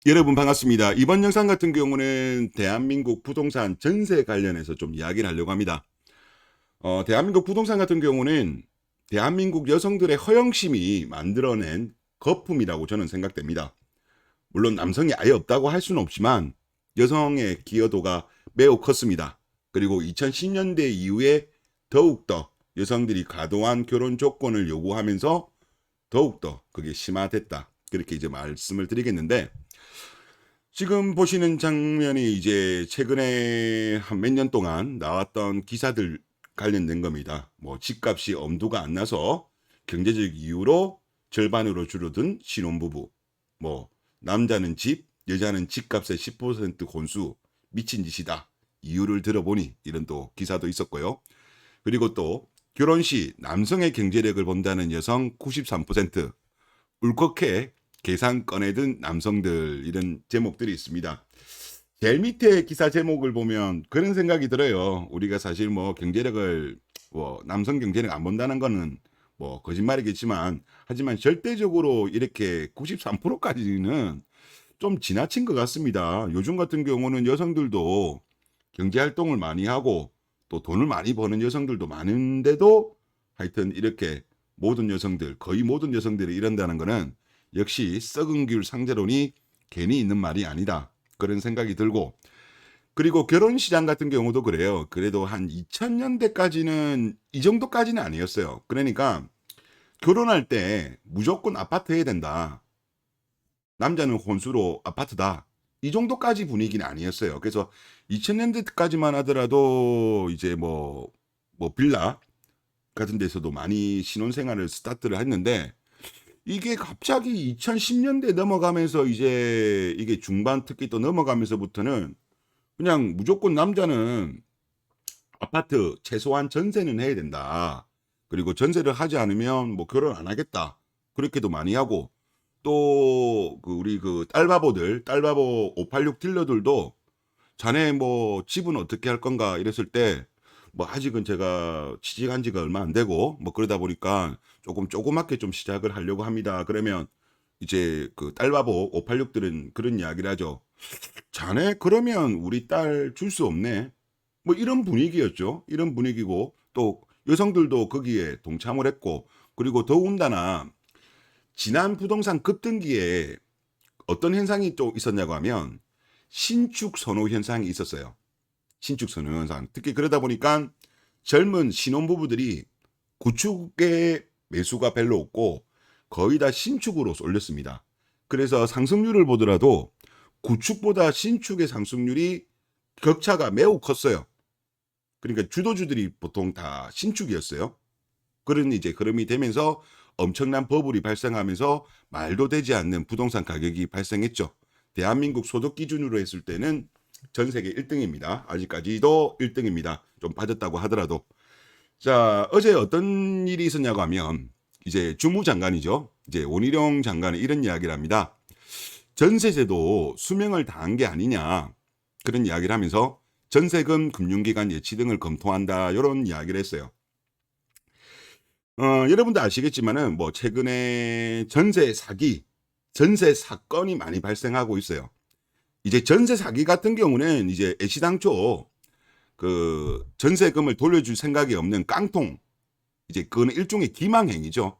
여러분 반갑습니다. 이번 영상 같은 경우는 대한민국 부동산 전세 관련해서 좀 이야기를 하려고 합니다. 대한민국 부동산 같은 경우는 대한민국 여성들의 허영심이 만들어낸 거품이라고 저는 생각됩니다. 물론 남성이 아예 없다고 할 수는 없지만 여성의 기여도가 매우 컸습니다. 그리고 2010년대 이후에 더욱더 여성들이 과도한 결혼 조건을 요구하면서 더욱더 그게 심화됐다. 그렇게 이제 말씀을 드리겠는데, 지금 보시는 장면이 이제 최근에 한 몇 년 동안 나왔던 기사들 관련된 겁니다. 뭐 집값이 엄두가 안 나서 경제적 이유로 절반으로 줄어든 신혼부부, 뭐 남자는 집, 여자는 집값의 10% 혼수, 미친 짓이다. 이유를 들어보니, 이런 또 기사도 있었고요. 그리고 또 결혼 시 남성의 경제력을 본다는 여성 93%, 울컥해 계산 꺼내든 남성들, 이런 제목들이 있습니다. 제일 밑에 기사 제목을 보면 그런 생각이 들어요. 우리가 사실 뭐 경제력을, 남성 경제력 안 본다는 거는 뭐 거짓말이겠지만, 하지만 절대적으로 이렇게 93%까지는 좀 지나친 것 같습니다. 요즘 같은 경우는 여성들도 경제 활동을 많이 하고 또 돈을 많이 버는 여성들도 많은데도, 하여튼 이렇게 모든 여성들, 거의 모든 여성들이 이런다는 거는 역시 썩은 귤 상제론이 괜히 있는 말이 아니다. 그런 생각이 들고, 그리고 결혼 시장 같은 경우도 그래요. 그래도 한 2000년대까지는 이 정도까지는 아니었어요. 그러니까 결혼할 때 무조건 아파트 해야 된다. 남자는 혼수로 아파트다. 이 정도까지 분위기는 아니었어요. 그래서 2000년대까지만 하더라도 이제 뭐 빌라 같은 데서도 많이 신혼생활을 스타트를 했는데, 이게 갑자기 2010년대 넘어가면서 이제 이게 중반 특히 또 넘어가면서부터는 그냥 무조건 남자는 아파트 최소한 전세는 해야 된다. 그리고 전세를 하지 않으면 뭐 결혼 안 하겠다. 그렇게도 많이 하고, 또 그 우리 그 딸바보 586 딜러들도 자네 뭐 집은 어떻게 할 건가 이랬을 때, 뭐 아직은 제가 취직한 지가 얼마 안 되고 뭐 그러다 보니까 조금 조그맣게 좀 시작을 하려고 합니다. 그러면 이제 그 딸바보 586들은 그런 이야기를 하죠. 자네 그러면 우리 딸 줄 수 없네. 뭐 이런 분위기였죠. 이런 분위기고, 또 여성들도 거기에 동참을 했고, 그리고 더군다나 지난 부동산 급등기에 어떤 현상이 또 있었냐고 하면 신축 선호 현상이 있었어요. 신축 선호 현상. 특히 그러다 보니까 젊은 신혼부부들이 구축의 매수가 별로 없고 거의 다 신축으로 쏠렸습니다. 그래서 상승률을 보더라도 구축보다 신축의 상승률이 격차가 매우 컸어요. 그러니까 주도주들이 보통 다 신축이었어요. 그런 이제 흐름이 되면서 엄청난 버블이 발생하면서 말도 되지 않는 부동산 가격이 발생했죠. 대한민국 소득 기준으로 했을 때는 전 세계 1등입니다. 아직까지도 1등입니다. 좀 빠졌다고 하더라도. 자, 어제 어떤 일이 있었냐고 하면 이제 주무장관이죠. 이제 원희룡 장관이 이런 이야기를 합니다. 전세제도 수명을 다한 게 아니냐, 그런 이야기를 하면서 전세금, 금융기관 예치 등을 검토한다, 이런 이야기를 했어요. 여러분도 아시겠지만은 뭐 최근에 전세 사기, 전세 사건이 많이 발생하고 있어요. 이제 전세 사기 같은 경우는 이제 애시당초 그 전세금을 돌려줄 생각이 없는 깡통, 이제 그거는 일종의 기망행위죠.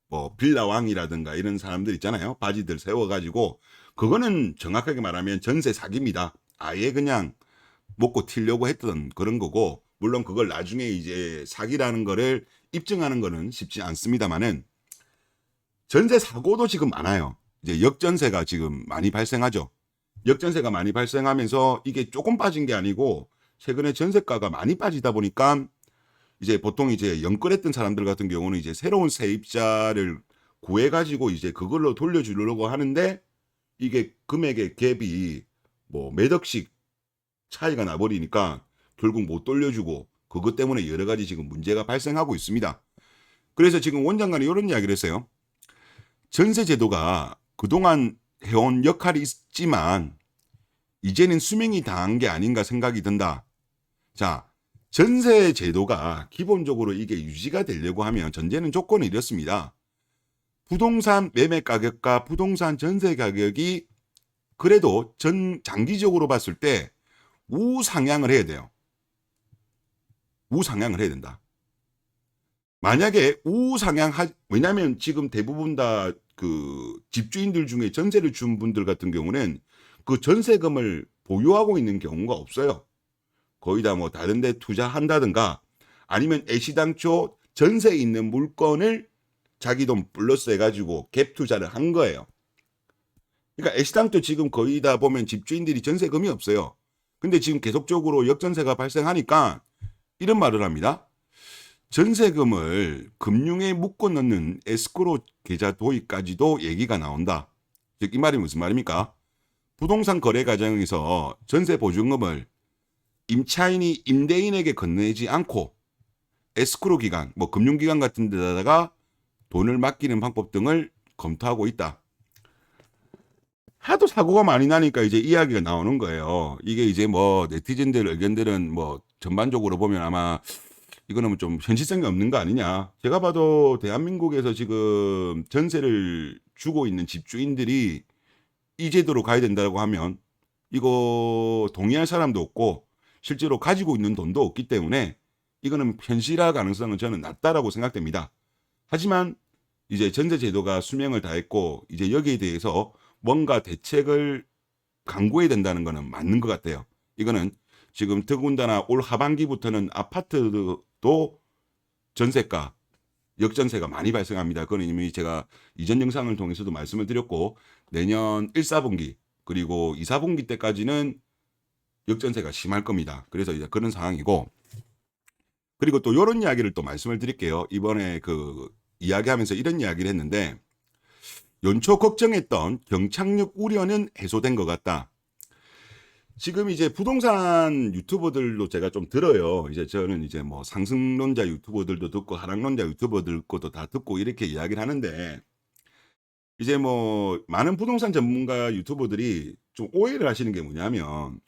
뭐 빌라왕이라든가 이런 사람들 있잖아요. 바지들 세워가지고, 그거는 정확하게 말하면 전세 사기입니다. 아예 그냥 먹고 튀려고 했던 그런 거고, 물론 그걸 나중에 이제 사기라는 거를 입증하는 거는 쉽지 않습니다만은, 전세 사고도 지금 많아요. 이제 역전세가 지금 많이 발생하죠. 역전세가 많이 발생하면서 이게 조금 빠진 게 아니고 최근에 전세가가 많이 빠지다 보니까 이제 보통 이제 연끌했던 사람들 같은 경우는 이제 새로운 세입자를 구해가지고 이제 그걸로 돌려주려고 하는데, 이게 금액의 갭이 뭐 몇 억씩 차이가 나버리니까 결국 못 돌려주고, 그것 때문에 여러 가지 지금 문제가 발생하고 있습니다. 그래서 지금 원장관이 이런 이야기를 했어요. 전세 제도가 그동안 해온 역할이 있지만 이제는 수명이 다한 게 아닌가 생각이 든다. 자, 전세 제도가 기본적으로 이게 유지가 되려고 하면 전제는 조건이 이렇습니다. 부동산 매매 가격과 부동산 전세 가격이 그래도 장기적으로 봤을 때 우상향을 해야 돼요. 우상향을 해야 된다. 만약에 왜냐면 지금 대부분 다 그 집주인들 중에 전세를 준 분들 같은 경우는 그 전세금을 보유하고 있는 경우가 없어요. 거의 다 뭐 다른 데 투자한다든가 아니면 애시당초 전세에 있는 물건을 자기 돈 플러스 해가지고 갭 투자를 한 거예요. 그러니까 애시당초 지금 거의 다 보면 집주인들이 전세금이 없어요. 근데 지금 계속적으로 역전세가 발생하니까 이런 말을 합니다. 전세금을 금융에 묶어 넣는 에스크로 계좌 도입까지도 얘기가 나온다. 즉 이 말이 무슨 말입니까? 부동산 거래 과정에서 전세 보증금을 임차인이 임대인에게 건네지 않고 에스크로 기관, 뭐 금융기관 같은 데다가 돈을 맡기는 방법 등을 검토하고 있다. 하도 사고가 많이 나니까 이제 이야기가 나오는 거예요. 이게 이제 뭐 네티즌들 의견들은 뭐 전반적으로 보면 아마 이거는 좀 현실성이 없는 거 아니냐. 제가 봐도 대한민국에서 지금 전세를 주고 있는 집주인들이 이 제도로 가야 된다고 하면 이거 동의할 사람도 없고 실제로 가지고 있는 돈도 없기 때문에 이거는 현실화 가능성은 저는 낮다라고 생각됩니다. 하지만 이제 전세 제도가 수명을 다했고 이제 여기에 대해서 뭔가 대책을 강구해야 된다는 거는 맞는 것 같아요. 이거는 지금 더군다나 올 하반기부터는 아파트도 전세가 역전세가 많이 발생합니다. 그건 이미 제가 이전 영상을 통해서도 말씀을 드렸고 내년 1, 4분기 그리고 2, 4분기 때까지는 역전세가 심할 겁니다. 그래서 이제 그런 상황이고 그리고 또 이런 이야기를 또 말씀을 드릴게요. 이번에 그 이야기하면서 이런 이야기를 했는데 연초 걱정했던 경착륙 우려는 해소된 것 같다. 지금 이제 부동산 유튜버들도 제가 좀 들어요. 이제 저는 이제 뭐 상승론자 유튜버들도 듣고 하락론자 유튜버들 것도 다 듣고 이렇게 이야기를 하는데 이제 뭐 많은 부동산 전문가 유튜버들이 좀 오해를 하시는 게 뭐냐면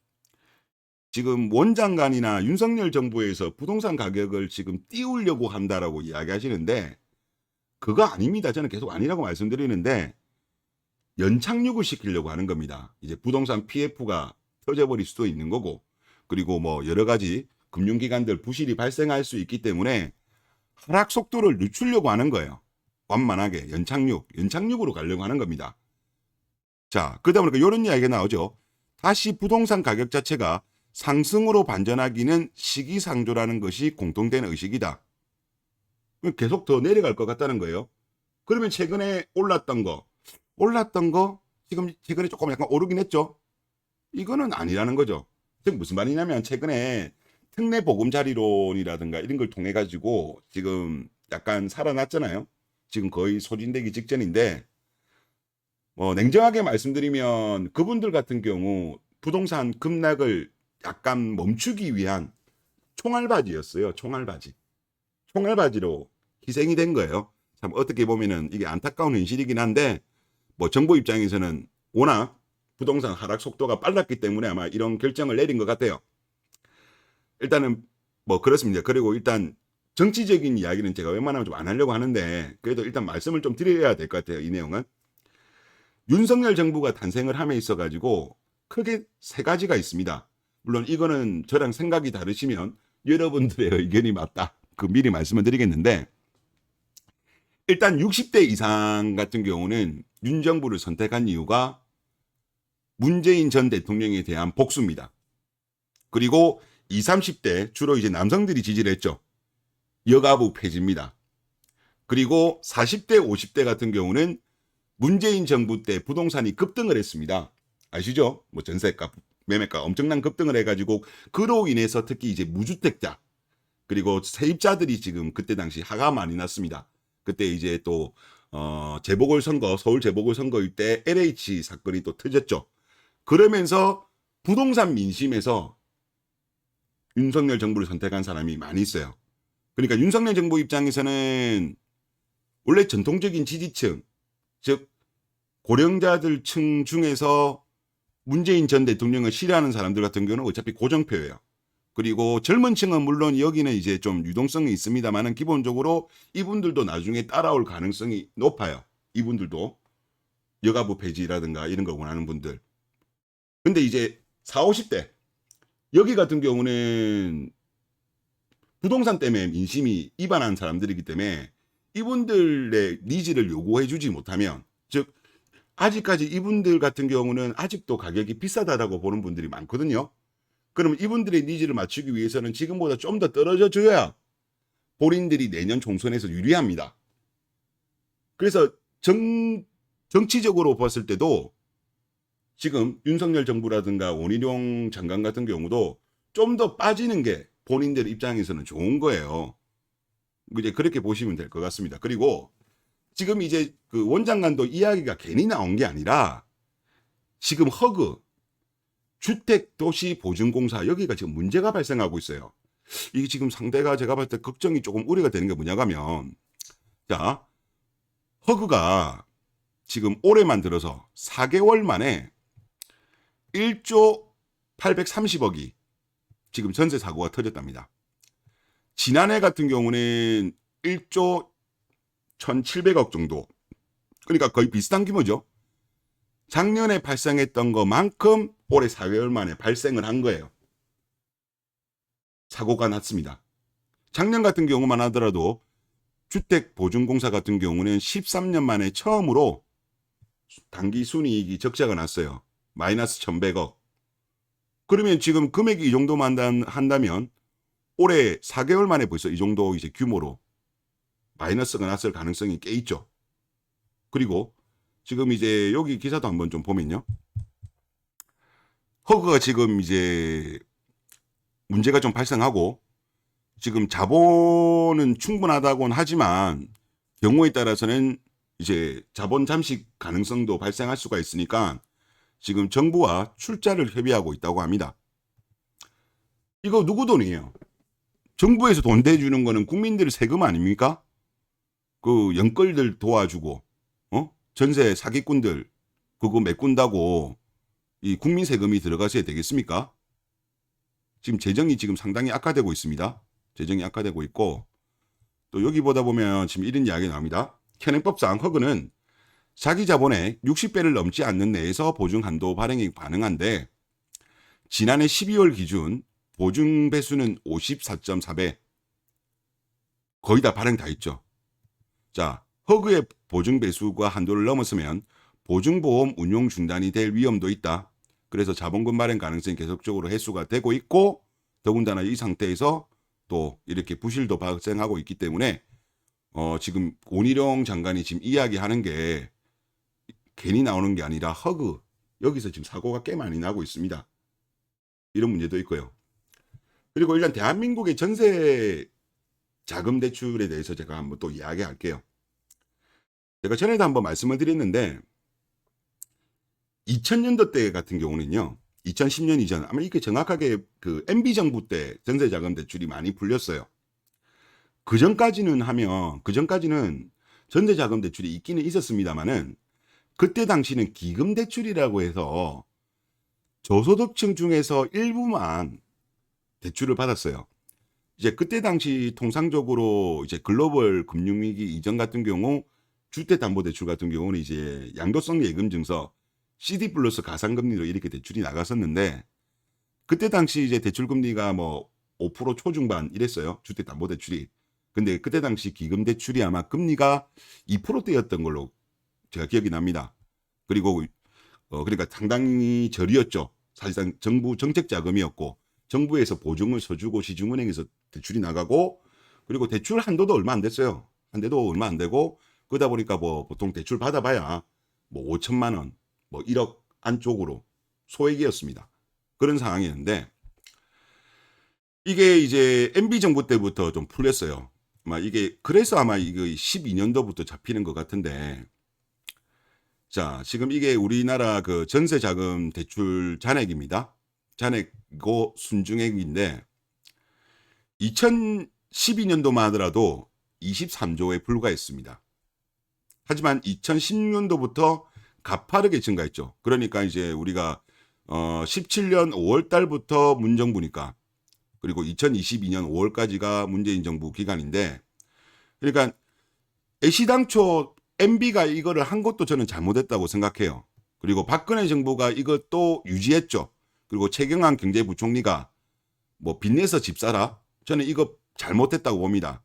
지금 원장관이나 윤석열 정부에서 부동산 가격을 지금 띄우려고 한다라고 이야기하시는데 그거 아닙니다. 저는 계속 아니라고 말씀드리는데 연착륙을 시키려고 하는 겁니다. 이제 부동산 PF가 터져버릴 수도 있는 거고 그리고 뭐 여러 가지 금융기관들 부실이 발생할 수 있기 때문에 하락 속도를 늦추려고 하는 거예요. 완만하게 연착륙으로 가려고 하는 겁니다. 자, 그러다 보니까 이런 이야기가 나오죠. 다시 부동산 가격 자체가 상승으로 반전하기는 시기상조라는 것이 공통된 의식이다. 계속 더 내려갈 것 같다는 거예요. 그러면 최근에 올랐던 거 지금 최근에 조금 약간 오르긴 했죠. 이거는 아니라는 거죠. 즉 무슨 말이냐면 최근에 특례 보금자리론이라든가 이런 걸 통해 가지고 지금 약간 살아났잖아요. 지금 거의 소진되기 직전인데 뭐 냉정하게 말씀드리면 그분들 같은 경우 부동산 급락을 약간 멈추기 위한 총알바지였어요. 총알바지로 희생이 된 거예요. 참 어떻게 보면은 이게 안타까운 현실이긴 한데 뭐 정부 입장에서는 워낙 부동산 하락 속도가 빨랐기 때문에 아마 이런 결정을 내린 것 같아요. 일단은 뭐 그렇습니다. 그리고 일단 정치적인 이야기는 제가 웬만하면 좀 안 하려고 하는데 그래도 일단 말씀을 좀 드려야 될 것 같아요. 이 내용은 윤석열 정부가 탄생을 함에 있어 가지고 크게 세 가지가 있습니다. 물론 이거는 저랑 생각이 다르시면 여러분들의 의견이 맞다. 그 미리 말씀을 드리겠는데 일단 60대 이상 같은 경우는 윤 정부를 선택한 이유가 문재인 전 대통령에 대한 복수입니다. 그리고 20, 30대 주로 이제 남성들이 지지를 했죠. 여가부 폐지입니다. 그리고 40대, 50대 같은 경우는 문재인 정부 때 부동산이 급등을 했습니다. 아시죠? 뭐 전세가, 매매가 엄청난 급등을 해가지고 그로 인해서 특히 이제 무주택자 그리고 세입자들이 지금 그때 당시 화가 많이 났습니다. 그때 이제 또 재보궐선거, 서울 재보궐선거일 때 LH 사건이 또 터졌죠. 그러면서 부동산 민심에서 윤석열 정부를 선택한 사람이 많이 있어요. 그러니까 윤석열 정부 입장에서는 원래 전통적인 지지층, 즉 고령자들 층 중에서 문재인 전 대통령을 싫어하는 사람들 같은 경우는 어차피 고정표예요. 그리고 젊은 층은 물론 여기는 이제 좀 유동성이 있습니다만은 기본적으로 이분들도 나중에 따라올 가능성이 높아요. 이분들도 여가부 폐지라든가 이런 걸 원하는 분들. 근데 이제 40, 50대 여기 같은 경우는 부동산 때문에 민심이 이반한 사람들이기 때문에 이분들의 니즈를 요구해 주지 못하면, 즉 아직까지 이분들 같은 경우는 아직도 가격이 비싸다라고 보는 분들이 많거든요. 그러면 이분들의 니즈를 맞추기 위해서는 지금보다 좀 더 떨어져 줘야 본인들이 내년 총선에서 유리합니다. 그래서 정치적으로 봤을 때도 지금 윤석열 정부라든가 원희룡 장관 같은 경우도 좀 더 빠지는 게 본인들 입장에서는 좋은 거예요. 이제 그렇게 보시면 될 것 같습니다. 그리고 지금 이제 그 원장관도 이야기가 괜히 나온 게 아니라 지금 허그 주택도시보증공사 여기가 지금 문제가 발생하고 있어요. 이게 지금 상대가 제가 봤을 때 걱정이 조금 우려가 되는 게 뭐냐고 하면, 자, 허그가 지금 올해만 들어서 4개월 만에 1조 830억이 지금 전세 사고가 터졌답니다. 지난해 같은 경우는 1조 1,700억 정도. 그러니까 거의 비슷한 규모죠. 작년에 발생했던 것만큼 올해 4개월 만에 발생을 한 거예요. 사고가 났습니다. 작년 같은 경우만 하더라도 주택보증공사 같은 경우는 13년 만에 처음으로 단기 순이익이 적자가 났어요. 마이너스 1,100억. 그러면 지금 금액이 이 정도만 한다면 올해 4개월 만에 벌써 이 정도 이제 규모로 마이너스가 났을 가능성이 꽤 있죠. 그리고 지금 이제 여기 기사도 한번 좀 보면요. 허그가 지금 이제 문제가 좀 발생하고 지금 자본은 충분하다고는 하지만 경우에 따라서는 이제 자본 잠식 가능성도 발생할 수가 있으니까 지금 정부와 출자를 협의하고 있다고 합니다. 이거 누구 돈이에요? 정부에서 돈 대주는 거는 국민들 세금 아닙니까? 그 연끌들 도와주고 전세 사기꾼들 그거 메꾼다고 이 국민 세금이 들어가셔야 되겠습니까? 지금 재정이 지금 상당히 악화되고 있습니다. 재정이 악화되고 있고, 또 여기 보다 보면 지금 이런 이야기 나옵니다. 현행법상 허그는 자기 자본의 60배를 넘지 않는 내에서 보증 한도 발행이 가능한데 지난해 12월 기준 보증 배수는 54.4배. 거의 다 발행 다 했죠. 자, 허그의 보증 배수가 한도를 넘었으면 보증보험 운용 중단이 될 위험도 있다. 그래서 자본금 발행 가능성이 계속적으로 해소가 되고 있고, 더군다나 이 상태에서 또 이렇게 부실도 발생하고 있기 때문에 지금 원희룡 장관이 지금 이야기하는 게 괜히 나오는 게 아니라 허그 여기서 지금 사고가 꽤 많이 나고 있습니다. 이런 문제도 있고요. 그리고 일단 대한민국의 전세 자금 대출에 대해서 제가 한번 또 이야기할게요. 제가 전에도 한번 말씀을 드렸는데 2000년도 때 같은 경우는요. 2010년 이전 아마 이게 정확하게 그 MB 정부 때 전세 자금 대출이 많이 풀렸어요. 그 전까지는 전세 자금 대출이 있기는 있었습니다만은 그때 당시는 기금 대출이라고 해서 저소득층 중에서 일부만 대출을 받았어요. 이제 그때 당시 통상적으로 이제 글로벌 금융위기 이전 같은 경우 주택담보대출 같은 경우는 이제 양도성 예금 증서 CD 플러스 가상금리로 이렇게 대출이 나갔었는데 그때 당시 이제 대출 금리가 뭐 5% 초중반 이랬어요. 주택담보대출이. 근데 그때 당시 기금 대출이 아마 금리가 2%대였던 걸로 제가 기억이 납니다. 그리고 그러니까 상당히 저리였죠. 사실상 정부 정책 자금이었고 정부에서 보증을 서주고 시중은행에서 대출이 나가고 그리고 대출 한도도 얼마 안 됐어요. 한대도 얼마 안 되고 그러다 보니까 뭐 보통 대출 받아봐야 뭐 5천만 원, 뭐 1억 안쪽으로 소액이었습니다. 그런 상황이었는데 이게 이제 MB 정부 때부터 좀 풀렸어요. 이게 그래서 아마 이거 12년도부터 잡히는 것 같은데 자 지금 이게 우리나라 그 전세 자금 대출 잔액입니다. 잔액고 순증액인데 2012년도만 하더라도 23조에 불과했습니다. 하지만 2010년도부터 가파르게 증가했죠. 그러니까 이제 우리가 17년 5월 달부터 문정부니까 그리고 2022년 5월까지가 문재인 정부 기간인데 그러니까 애시당초 MB가 이거를 한 것도 저는 잘못했다고 생각해요. 그리고 박근혜 정부가 이것도 유지했죠. 그리고 최경환 경제부총리가 뭐 빚내서 집 사라? 저는 이거 잘못했다고 봅니다.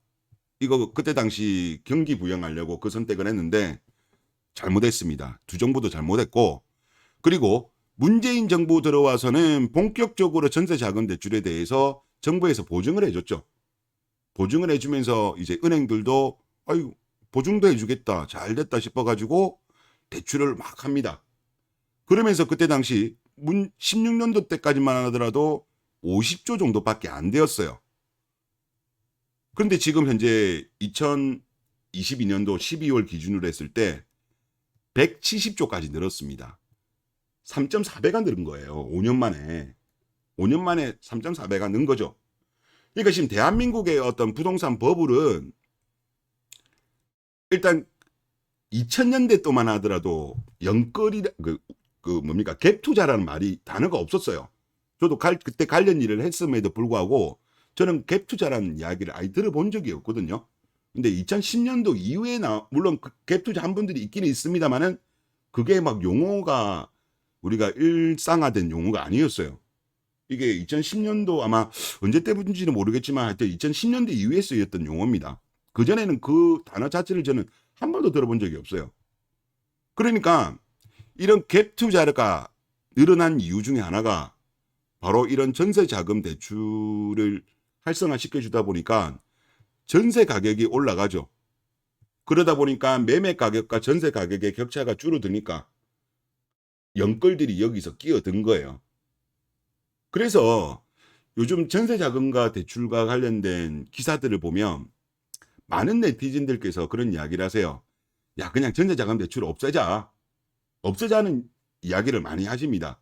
이거 그때 당시 경기 부양하려고 그 선택을 했는데 잘못했습니다. 두 정부도 잘못했고, 그리고 문재인 정부 들어와서는 본격적으로 전세 자금 대출에 대해서 정부에서 보증을 해줬죠. 보증을 해주면서 이제 은행들도 아유 보증도 해주겠다 잘 됐다 싶어가지고 대출을 막 합니다. 그러면서 그때 당시 16년도 때까지만 하더라도 50조 정도밖에 안 되었어요. 그런데 지금 현재 2022년도 12월 기준으로 했을 때 170조까지 늘었습니다. 3.4배가 늘은 거예요. 5년 만에. 5년 만에 3.4배가 는 거죠. 그러니까 지금 대한민국의 어떤 부동산 버블은 일단 2000년대 또만 하더라도 영끌이 뭡니까 갭 투자라는 말이 단어가 없었어요. 저도 그때 관련 일을 했음에도 불구하고 저는 갭 투자라는 이야기를 아예 들어본 적이 없거든요. 근데 2010년도 이후에 물론 갭 투자 한 분들이 있기는 있습니다만은 그게 막 용어가 우리가 일상화된 용어가 아니었어요. 이게 2010년도 아마 언제 때부터인지는 모르겠지만 하여튼 2010년도 이후에 쓰였던 용어입니다. 그전에는 그 단어 자체를 저는 한 번도 들어본 적이 없어요. 그러니까 이런 갭 투자가 늘어난 이유 중에 하나가 바로 이런 전세 자금 대출을 활성화시켜 주다 보니까 전세 가격이 올라가죠. 그러다 보니까 매매 가격과 전세 가격의 격차가 줄어드니까 영끌들이 여기서 끼어든 거예요. 그래서 요즘 전세 자금과 대출과 관련된 기사들을 보면 많은 네티즌들께서 그런 이야기를 하세요. 야, 그냥 전세 자금 대출 없애자. 없애자는 이야기를 많이 하십니다.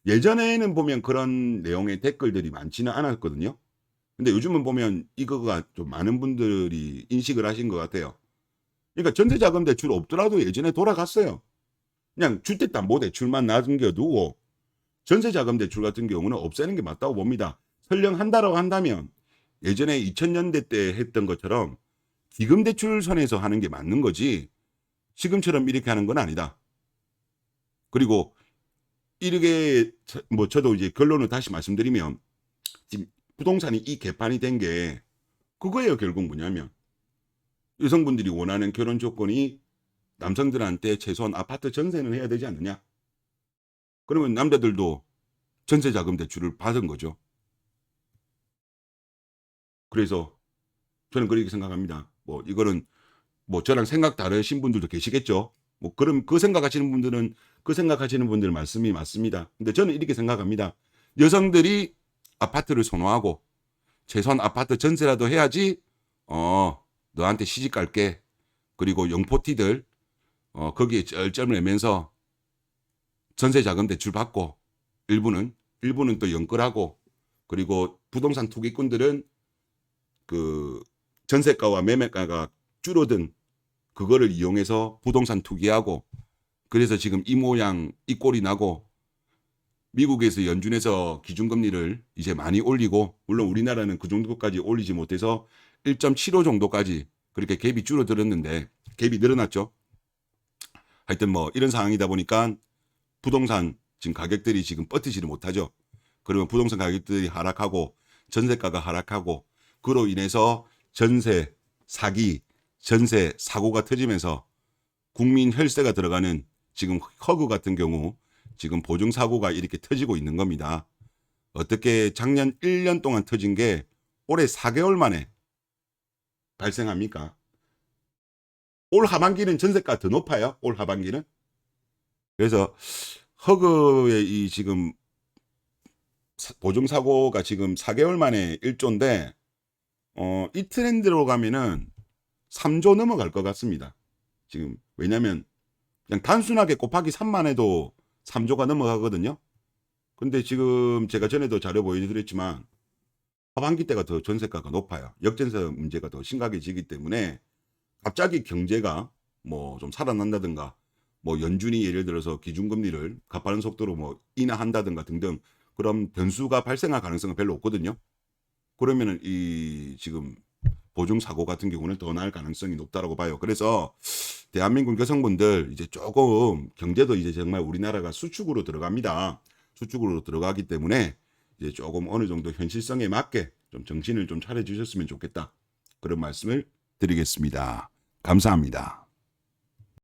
예전에는 보면 그런 내용의 댓글들이 많지는 않았거든요. 근데 요즘은 보면 이거가 좀 많은 분들이 인식을 하신 것 같아요. 그러니까 전세자금 대출 없더라도 예전에 돌아갔어요. 그냥 주택담보대출만 남겨두고 전세자금 대출 같은 경우는 없애는 게 맞다고 봅니다. 설령 한다라고 한다면 예전에 2000년대 때 했던 것처럼 기금대출선에서 하는 게 맞는 거지 지금처럼 이렇게 하는 건 아니다. 그리고 이렇게 뭐 저도 이제 결론을 다시 말씀드리면 지금 부동산이 이 개판이 된 게 그거예요. 결국 뭐냐면 여성분들이 원하는 결혼 조건이 남성들한테 최소한 아파트 전세는 해야 되지 않느냐. 그러면 남자들도 전세자금 대출을 받은 거죠. 그래서 저는 그렇게 생각합니다. 뭐 이거는 뭐 저랑 생각 다르신 분들도 계시겠죠. 뭐 그럼 그 생각하시는 분들은 그 생각하시는 분들 말씀이 맞습니다. 근데 저는 이렇게 생각합니다. 여성들이 아파트를 선호하고 최소한 아파트 전세라도 해야지 너한테 시집 갈게. 그리고 영포티들 거기에 쩔쩔매면서 전세자금 대출 받고 일부는 또 연끌하고 그리고 부동산 투기꾼들은 그 전세가와 매매가가 줄어든 그거를 이용해서 부동산 투기하고 그래서 지금 이 모양 이 꼴이 나고 미국에서 연준에서 기준금리를 이제 많이 올리고 물론 우리나라는 그 정도까지 올리지 못해서 1.75 정도까지 그렇게 갭이 줄어들었는데 갭이 늘어났죠. 하여튼 뭐 이런 상황이다 보니까 부동산 지금 가격들이 지금 버티지를 못하죠. 그러면 부동산 가격들이 하락하고 전세가가 하락하고 그로 인해서 전세 사기, 전세 사고가 터지면서 국민 혈세가 들어가는 지금 허그 같은 경우 지금 보증사고가 이렇게 터지고 있는 겁니다. 어떻게 작년 1년 동안 터진 게 올해 4개월 만에 발생합니까? 올 하반기는 전세가 더 높아요. 올 하반기는. 그래서 허그의 이 지금 보증사고가 지금 4개월 만에 1조인데 이 트렌드로 가면은 3조 넘어갈 것 같습니다. 지금 왜냐면 그냥 단순하게 곱하기 3만 해도 3조가 넘어가거든요. 근데 지금 제가 전에도 자료 보여드렸지만 하반기 때가 더 전세가가 높아요. 역전세 문제가 더 심각해지기 때문에 갑자기 경제가 뭐 좀 살아난다든가 뭐 연준이 예를 들어서 기준금리를 가파른 속도로 뭐 인하한다든가 등등 그런 변수가 발생할 가능성은 별로 없거든요. 그러면은 이 지금 보증 사고 같은 경우는 더 나을 가능성이 높다라고 봐요. 그래서 대한민국 여성분들 이제 조금 경제도 이제 정말 우리나라가 수축으로 들어갑니다. 수축으로 들어가기 때문에 이제 조금 어느 정도 현실성에 맞게 좀 정신을 좀 차려 주셨으면 좋겠다. 그런 말씀을 드리겠습니다. 감사합니다.